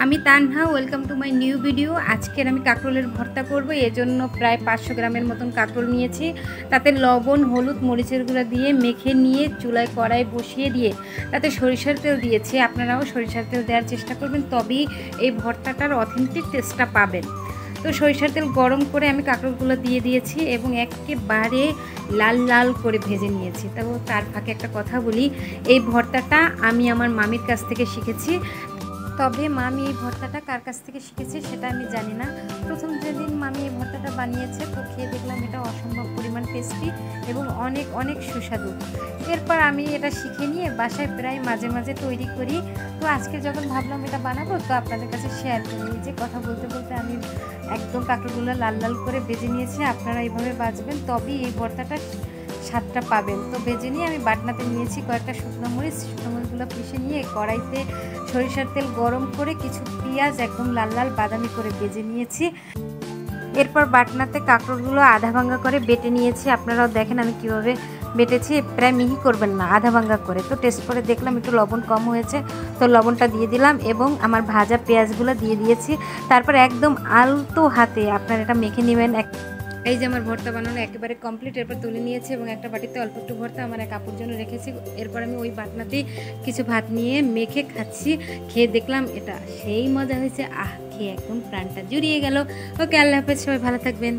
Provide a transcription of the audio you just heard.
আমি Tanha, welcome to my new video. আজকের আমি কাঁকরোলের ভর্তা করব। এজন্য প্রায় 500 গ্রামের মতন কাঁকরোল নিয়েছি। তাতে লবণ, হলুদ, মরিচের গুঁড়া দিয়ে মেখে নিয়ে চুলায় কড়াই বসিয়ে দিয়ে তাতে সরিষার তেল দিয়েছি। আপনারাও সরিষার তেল দেওয়ার চেষ্টা করবেন, তবেই এই ভর্তাটার অথেন্টিক টেস্টটা পাবেন। তো সরিষার তেল গরম করে আমি কাঁকরোলগুলো দিয়ে দিয়েছি এবং একেবারে লাল লাল করে ভেজে নিয়েছি। তো তার ফাঁকে একটা কথা বলি, এই ভর্তাটা আমি আমার মামির কাছ থেকে শিখেছি। তবে মামি এই ভর্তাটা কার কাছ থেকে শিখেছে সেটা আমি জানি না। প্রথম যেদিন মামি এই ভর্তাটা বানিয়েছে তো খেয়ে দেখলাম এটা অসম্ভব পরিমাণ টেস্টি এবং অনেক অনেক সুস্বাদু। এরপর আমি এটা শিখে নিয়ে বাসায় প্রায় মাঝে মাঝে তৈরি করি। তো আজকে যখন ভাবলাম এটা বানাবো তো আপনাদের কাছে শেয়ার করি। যে কথা বলতে বলতে আমি একদম কাঁকরোলগুলো লাল লাল করে ভেজে নিয়েছি। আপনারা এইভাবে বাজবেন তবেই এই ভর্তাটা স্বাদটা পাবেন। তো ভেজে নিয়ে আমি বাটনাতে নিয়েছি কয়েকটা শুকনো মরিচগুলো পিষে নিয়ে কড়াইতে সরিষার তেল গরম করে কিছু পেঁয়াজ একদম লাল লাল বাদামি করে ভেজে নিয়েছি। এরপর বাটনাতে কাঁকরোলগুলো আধা ভাঙ্গা করে বেটে নিয়েছি। আপনারাও দেখেন আমি কিভাবে বেটেছি, প্রায় মিহি করবেন না, আধা ভাঙ্গা করে। তো টেস্ট করে দেখলাম একটু লবণ কম হয়েছে, তো লবণটা দিয়ে দিলাম এবং আমার ভাজা পেঁয়াজগুলো দিয়ে দিয়েছি। তারপর একদম আলতো হাতে আপনারা এটা মেখে নেবেন। এই যে আমার ভর্তা বানানো একেবারে কমপ্লিট। এরপর তুলে নিয়েছি এবং একটা বাটিতে অল্প একটু ভর্তা আমার এক আপুর জন্য রেখেছি। এরপর আমি ওই বাটনাতেই কিছু ভাত নিয়ে মেখে খাচ্ছি। খেয়ে দেখলাম এটা সেই মজা হয়েছে, খেয়ে একদম প্রাণটা জুড়িয়ে গেল। ওকে, আল্লাহ হাফেজ, সবাই ভালো থাকবেন।